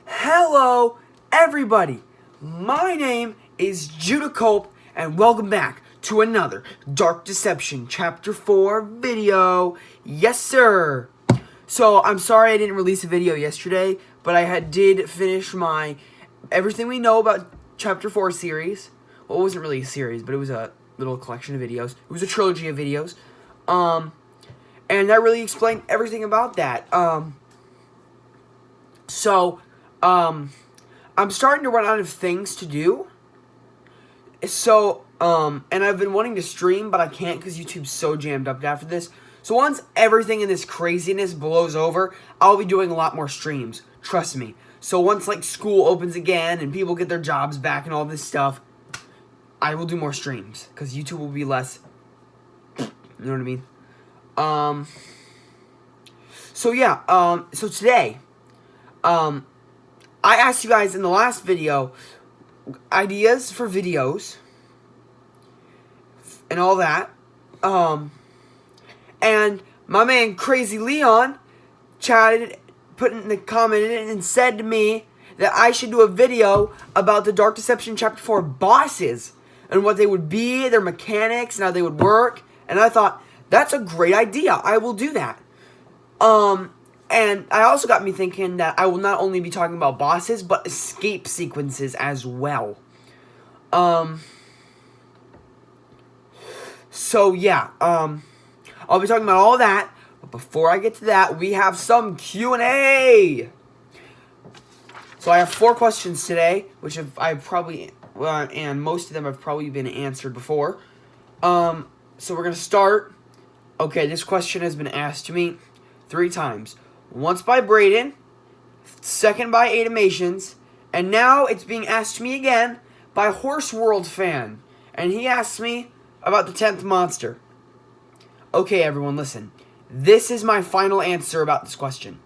Hello, everybody. My name is Judah Culp, and welcome back to another Dark Deception Chapter 4 video. Yes, sir. So, I'm sorry I didn't release a video yesterday, but I did finish my Everything We Know About Chapter 4 series. Well, it wasn't really a series, but it was a little collection of videos. It was a trilogy of videos. And that really explained everything about that. I'm starting to run out of things to do. So, and I've been wanting to stream, but I can't because YouTube's so jammed up after this. So once everything in this craziness blows over, I'll be doing a lot more streams. Trust me. So once, like, school opens again and people get their jobs back and all this stuff, I will do more streams because YouTube will be less, you know what I mean? So today, I asked you guys in the last video ideas for videos and all that. And my man Crazy Leon commented and said to me that I should do a video about the Dark Deception Chapter 4 bosses and what they would be, their mechanics, and how they would work. And I thought, that's a great idea. I will do that. And I also got me thinking that I will not only be talking about bosses, but escape sequences as well. So yeah, I'll be talking about all that, but before I get to that, we have some Q&A! So I have 4 questions today, which and most of them have probably been answered before. So we're gonna start. Okay, this question has been asked to me 3 times. Once by Brayden, second by Animations, and now it's being asked to me again by Horse World Fan. And he asked me about the 10th monster. Okay, everyone, listen. This is my final answer about this question.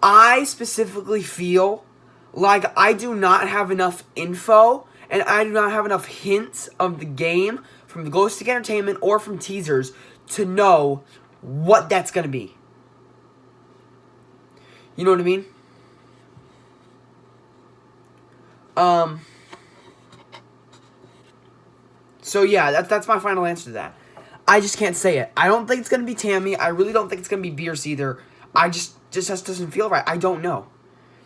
I specifically feel like I do not have enough info and I do not have enough hints of the game from the Glow Stick Entertainment or from teasers to know what that's going to be. You know what I mean? So yeah, that's my final answer to that. I just can't say it. I don't think it's going to be Tammy. I really don't think it's going to be Bierce either. Just doesn't feel right. I don't know.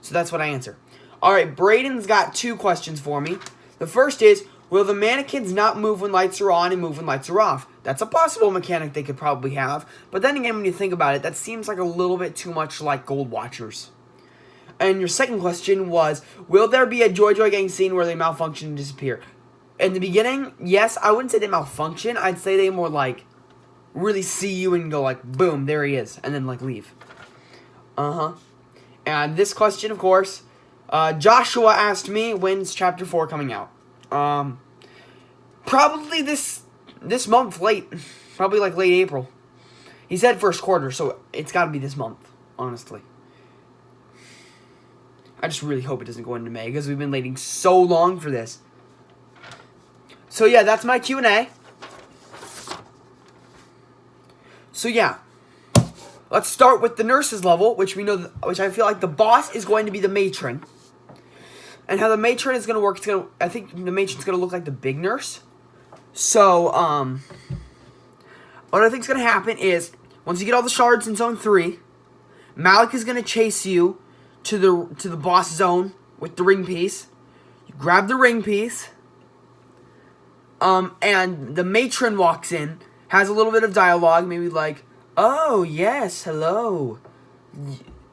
So that's what I answer. Alright, Brayden's got 2 questions for me. The first is, will the mannequins not move when lights are on and move when lights are off? That's a possible mechanic they could probably have. But then again, when you think about it, that seems like a little bit too much like Gold Watchers. And your second question was, will there be a Joy Joy Gang scene where they malfunction and disappear? In the beginning, yes, I wouldn't say they malfunction. I'd say they more like really see you and go like, boom, there he is. And then like leave. And this question, of course, Joshua asked me, when's Chapter 4 coming out? Probably this month, probably like late April. He said first quarter, so it's got to be this month, honestly. I just really hope it doesn't go into May, because we've been waiting so long for this. So yeah, that's my Q&A. So yeah, let's start with the nurses level, which which I feel like the boss is going to be the matron. And how the matron is going to work, I think the matron's going to look like the big nurse. So, what I think is going to happen is, once you get all the shards in Zone 3, Malik is going to chase you to the boss zone with the ring piece. You grab the ring piece, and the matron walks in, has a little bit of dialogue, maybe like, oh, yes, hello.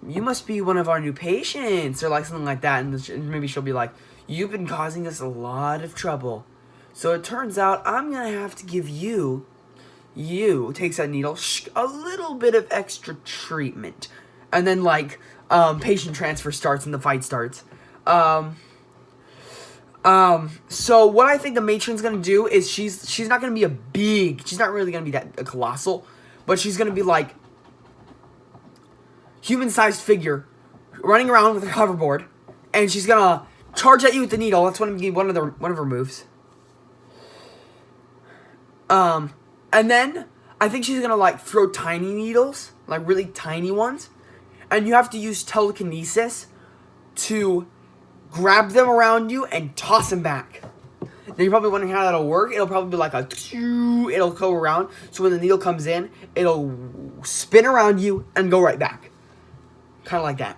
You must be one of our new patients, or like something like that, and maybe she'll be like, you've been causing us a lot of trouble. So it turns out I'm going to have to give you, takes that needle, a little bit of extra treatment. And then, like, patient transfer starts and the fight starts. So what I think the matron's going to do is she's not going to be she's not really going to be that colossal, but she's going to be like human-sized figure running around with her hoverboard, and she's going to charge at you with the needle. That's one of her moves. And then I think she's gonna like throw tiny needles, like really tiny ones, and you have to use telekinesis to grab them around you and toss them back. Now you're probably wondering how that'll work. It'll probably be like it'll go around. So when the needle comes in, it'll spin around you and go right back. Kind of like that.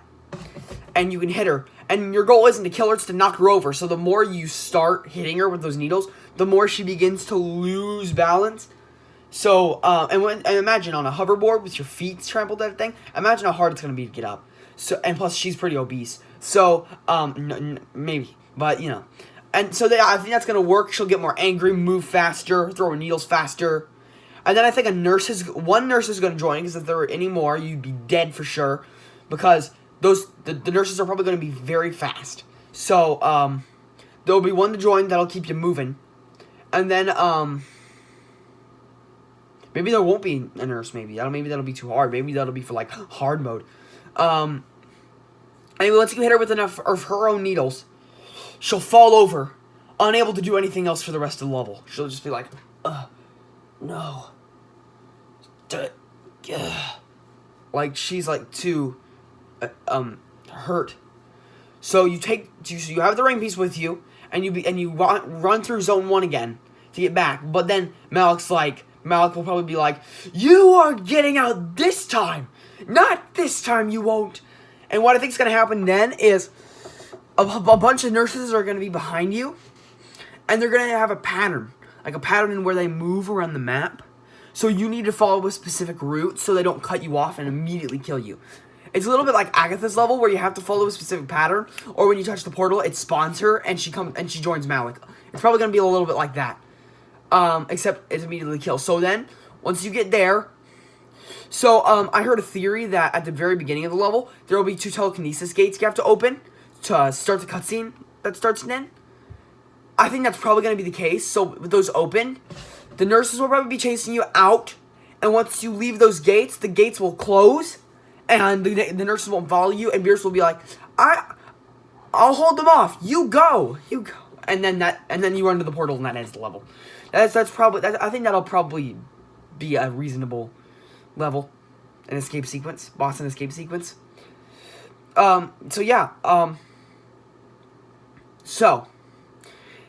And you can hit her. And your goal isn't to kill her, it's to knock her over. So the more you start hitting her with those needles, the more she begins to lose balance. So, and imagine on a hoverboard with your feet trampled at a thing, imagine how hard it's going to be to get up. So, and plus she's pretty obese. So, maybe, but you know. And so I think that's going to work. She'll get more angry, move faster, throw her needles faster. And then I think one nurse is going to join, because if there were any more, you'd be dead for sure. Because the nurses are probably going to be very fast. So, there'll be one to join that'll keep you moving. And then, maybe there won't be a nurse, maybe that'll be too hard. Maybe that'll be for, like, hard mode. Anyway, once you hit her with enough of her own needles, she'll fall over, unable to do anything else for the rest of the level. She'll just be like, no. Like, she's, like, too, hurt. So you have the ring piece with you, and you run through zone 1 again to get back. But then Malik will probably be like, you are getting out this time. Not this time, you won't. And what I think is going to happen then is a bunch of nurses are going to be behind you, and they're going to have a pattern. Like a pattern in where they move around the map. So you need to follow a specific route so they don't cut you off and immediately kill you. It's a little bit like Agatha's level, where you have to follow a specific pattern, or when you touch the portal, it spawns her, and she joins Malik. It's probably going to be a little bit like that. Except it's immediately kill. So then, once you get there, I heard a theory that at the very beginning of the level, there will be 2 telekinesis gates you have to open to start the cutscene that starts then. I think that's probably going to be the case. So with those open, the nurses will probably be chasing you out, and once you leave those gates, the gates will close, and the nurses won't follow you, and Beerus will be like, I'll hold them off. You go. And then you run to the portal, and that ends the level. I think that'll probably be a reasonable level, an escape sequence, boss and escape sequence. So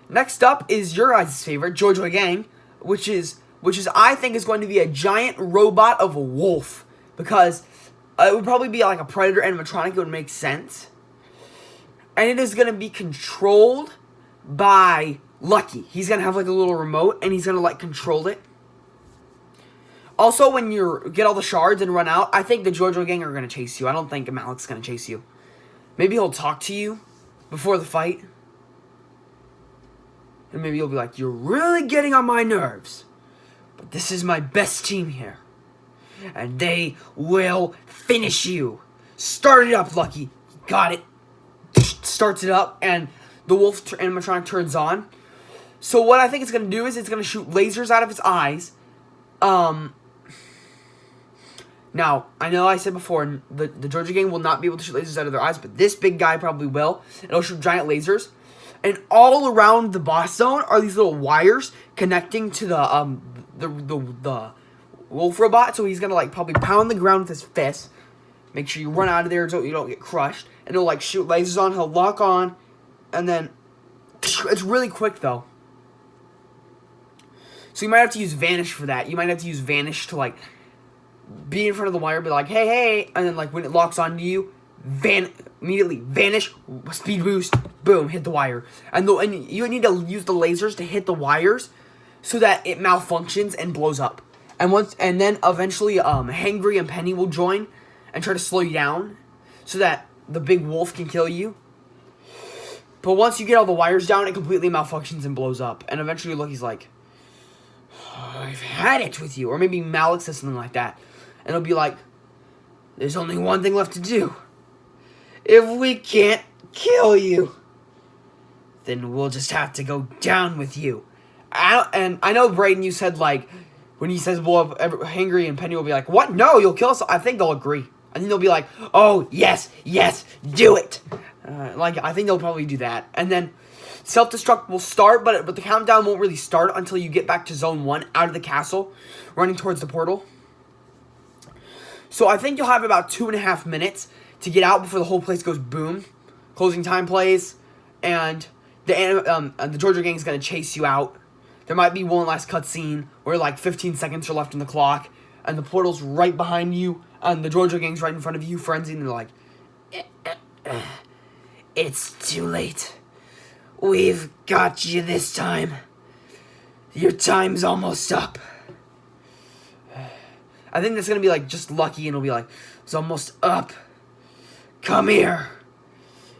next up is your guys' favorite, Joy Joy Gang, which is I think is going to be a giant robot of a wolf, because it would probably be like a predator animatronic. It would make sense, and it is going to be controlled by Lucky. He's going to have like a little remote, and he's going to like control it. Also, when you get all the shards and run out, I think the Joy Joy Gang are going to chase you. I don't think Malik's going to chase you. Maybe he'll talk to you before the fight. And maybe you'll be like, you're really getting on my nerves. But this is my best team here. And they will finish you. Start it up, Lucky. Got it. Starts it up, and the wolf animatronic turns on. So what I think it's going to do is it's going to shoot lasers out of its eyes. Now, I know I said before, the Joy Joy Gang will not be able to shoot lasers out of their eyes, but this big guy probably will. It'll shoot giant lasers. And all around the boss zone are these little wires connecting to the wolf robot. So he's going to like probably pound the ground with his fist. Make sure you run out of there so you don't get crushed. And he'll like shoot lasers on, he'll lock on, and then it's really quick though. So you might have to use Vanish for that. You might have to use Vanish to like be in front of the wire, be like, hey, and then like when it locks onto you, immediately vanish, speed boost, boom, hit the wire. And you need to use the lasers to hit the wires so that it malfunctions and blows up. And then eventually Hangry and Penny will join and try to slow you down so that the big wolf can kill you. But once you get all the wires down, it completely malfunctions and blows up. And eventually Lucky's like, I've had it with you. Or maybe Malik says something like that. And it'll be like, there's only one thing left to do. If we can't kill you, then we'll just have to go down with you. And I know, Brayden, you said, like, when he says blow up, Hangry and Penny will be like, what? No, you'll kill us. I think they'll agree. I think they'll be like, oh, yes, do it. I think they'll probably do that. And then self-destruct will start, but the countdown won't really start until you get back to Zone 1 out of the castle, running towards the portal. So I think you'll have about 2.5 minutes to get out before the whole place goes boom, closing time plays, and the Georgia gang is going to chase you out. There might be one last cutscene where like 15 seconds are left in the clock, and the portal's right behind you, and the Georgia gang's right in front of you, frenzied, and they're like, "It's too late. We've got you this time. Your time's almost up." I think that's going to be like just lucky, and it'll be like, "It's almost up. Come here.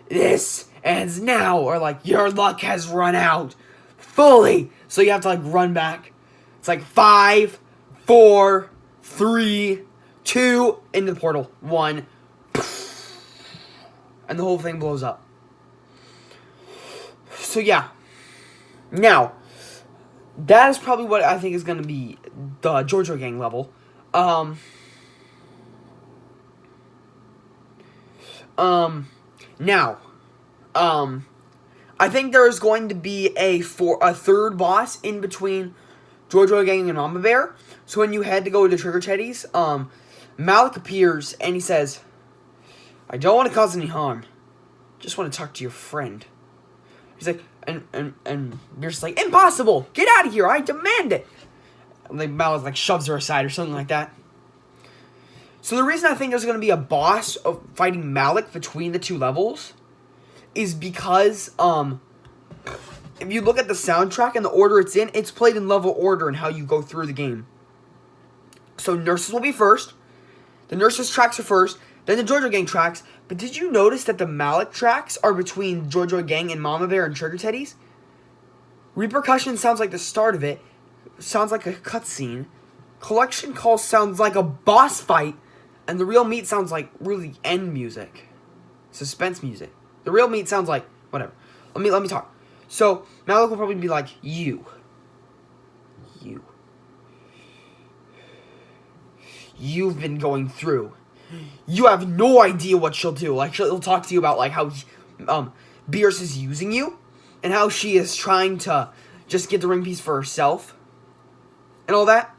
This ends now," or like, "Your luck has run out fully." So you have to like run back. It's like 5, 4, 3, 2 into the portal. 1, and the whole thing blows up. So yeah. Now, that is probably what I think is going to be the Georgia gang level. Now, I think there is going to be a third boss in between Georgia gang and Mama Bear. So when you head to go to Trigger Teddy's, Malik appears and he says, "I don't want to cause any harm. Just want to talk to your friend." He's like, and Beer's like, "Impossible! Get out of here! I demand it!" And like Malik like shoves her aside or something like that. So the reason I think there's going to be a boss of fighting Malik between the two levels is because if you look at the soundtrack and the order it's in, it's played in level order and how you go through the game. So Nurses will be first. The Nurses tracks are first. Then the Georgia gang tracks. But did you notice that the Malik tracks are between Georgia gang and Mama Bear and Trigger Teddy's? Repercussion sounds like the start of it. Sounds like a cutscene. Collection Call sounds like a boss fight. And the Real Meat sounds like really end music. Suspense music. The Real Meat sounds like whatever. Let me talk. So Malik will probably be like, You've been going through. You have no idea what she'll do. Like she'll talk to you about like how Beerus is using you and how she is trying to just get the ring piece for herself and all that.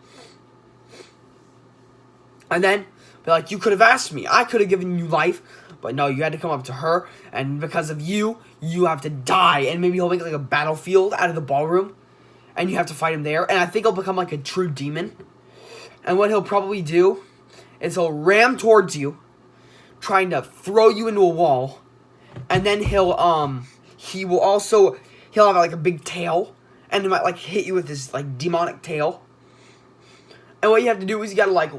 And then be like, "You could have asked me. I could have given you life, but no, you had to come up to her, and because of you, you have to die." And maybe he'll make like a battlefield out of the ballroom, and you have to fight him there. And I think he'll become like a true demon. And what he'll probably do is he'll ram towards you, trying to throw you into a wall, and then he'll have like a big tail, and he might like hit you with his like demonic tail. And what you have to do is you gotta like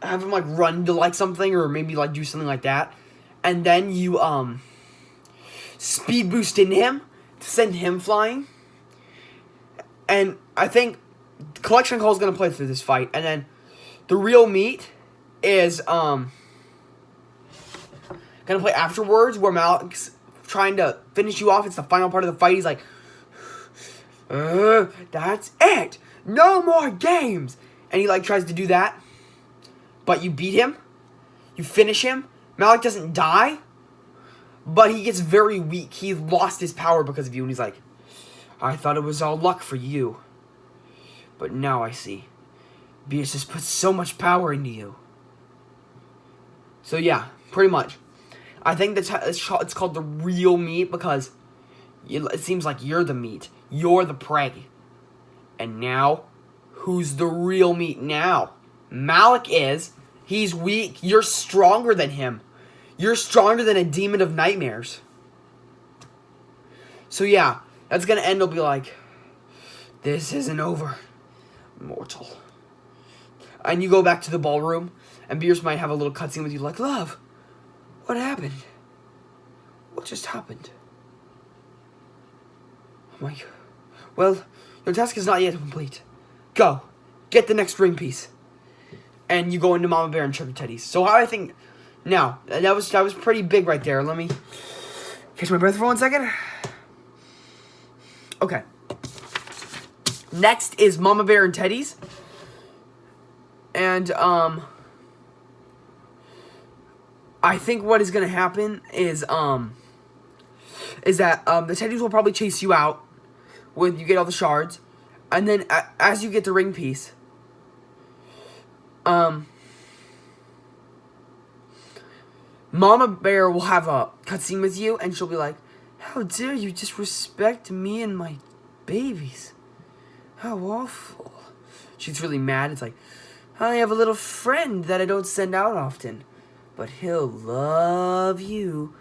have him like run to like something, or maybe like do something like that, and then you speed boost into him to send him flying. And I think Collection Call is gonna play through this fight, and then the Real Meat is gonna play afterwards, where Malik's trying to finish you off. It's the final part of the fight. He's like, "That's it. No more games." And he like tries to do that, but you beat him. You finish him. Malik doesn't die, but he gets very weak. He lost his power because of you, and he's like, "I thought it was all luck for you, but now I see. Beerus has put so much power into you." So yeah, pretty much. I think it's called the Real Meat because it seems like you're the meat. You're the prey. And now, who's the Real Meat now? Malik is. He's weak. You're stronger than him. You're stronger than a demon of nightmares. So yeah, that's going to end. It'll be like, "This isn't over, mortal." And you go back to the ballroom, and Beerus might have a little cutscene with you like, "Love, what happened? What just happened?" I'm like, "Well, your task is not yet complete. Go, get the next ring piece." And you go into Mama Bear and Trigger Teddy's. So I think, now, that was pretty big right there. Let me catch my breath for 1 second. Okay. Next is Mama Bear and Teddy's. And, I think what is going to happen is that, the Teddies will probably chase you out when you get all the shards. And then, as you get the ring piece, Mama Bear will have a cutscene with you, and she'll be like, "How dare you disrespect me and my babies? How awful." She's really mad. It's like, "I have a little friend that I don't send out often, but he'll love you."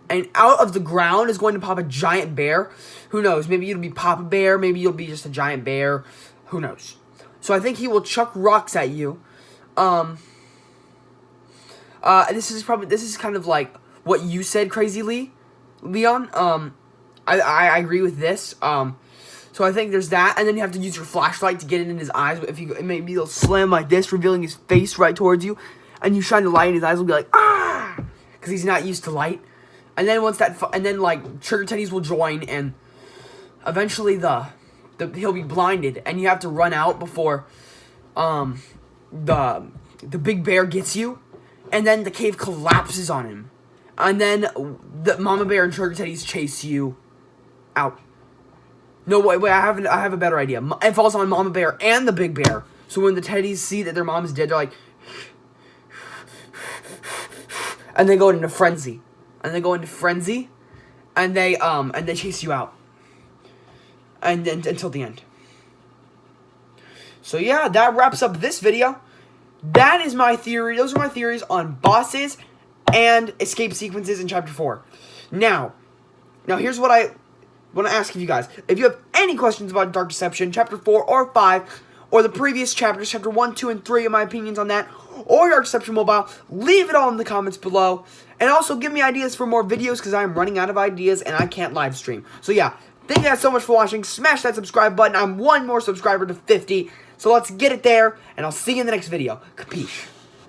And out of the ground is going to pop a giant bear. Who knows? Maybe it'll be Papa Bear. Maybe you'll be just a giant bear. Who knows? So I think he will chuck rocks at you. This is kind of like what you said, Crazy Leon. I agree with this. So I think there's that, and then you have to use your flashlight to get it in his eyes. Maybe he'll slam like this, revealing his face right towards you, and you shine the light in his eyes, will be like, ah, because he's not used to light. And then like Trigger Teddies will join, and eventually he'll be blinded, and you have to run out before the big bear gets you, and then the cave collapses on him, and then the Mama Bear and Trigger Teddies chase you out. No, wait, I have a better idea. It falls on Mama Bear and the Big Bear. So when the Teddies see that their mom's dead, they're like, and they go into frenzy. And they chase you out. And then until the end. So yeah, that wraps up this video. That is my theory. Those are my theories on bosses and escape sequences in Chapter 4. Now here's what I want to ask of you guys. If you have any questions about Dark Deception, Chapter 4 or 5, or the previous chapters, Chapter 1, 2, and 3, and my opinions on that, or Dark Deception Mobile, leave it all in the comments below. And also give me ideas for more videos, because I'm running out of ideas and I can't live stream. So yeah, thank you guys so much for watching. Smash that subscribe button. I'm one more subscriber to 50. So let's get it there, and I'll see you in the next video. Capiche?